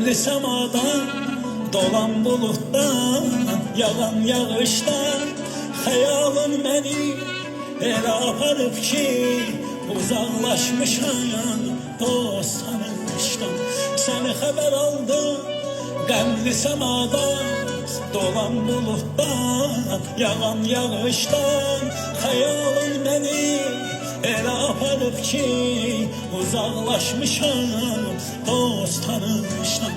Qəmli səmadan, dolan bulutdan, yağan yağışdan, xəyalın məni elə aparıb ki, uzaqlaşmışam dost tanışdan. Səni xəbər aldım, qəmli səmadan, dolan bulutdan, yağan yağışdan, xəyalın məni elə aparıb ki, uzaqlaşmışam dost tanışdan.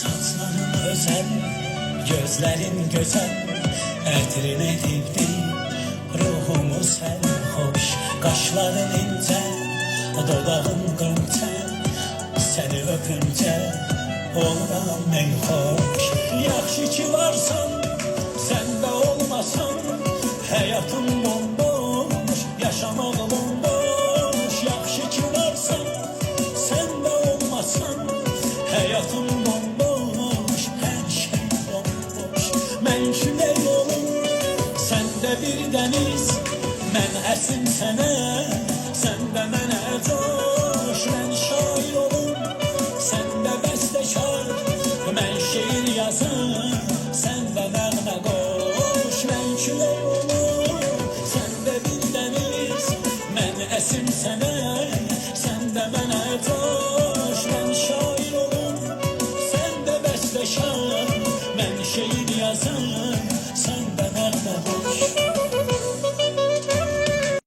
Saçların özəl, gözlərin gözəl, ətrin edibdi ruhumu sərxoş. Qaşların incə, dodağın qönçə, səni öpüncə oluram mən xoş. Yaxşı ki varsan, sən də olmasan, həyatım bomboş, yaşamaq bomboş. Yaxşı ki varsan, sən də olmasan, həyatım bomboş, hər şey bomboş. Mən külək olum, sən də bir dəniz, mən əsim sənə, sən də mənə coş. Mən şair olum, sən də bəstəkar, mən şeir yazım, sən də nəğmə qoş. Mən külək olum, sən də bir dəniz, mən əsim sənə,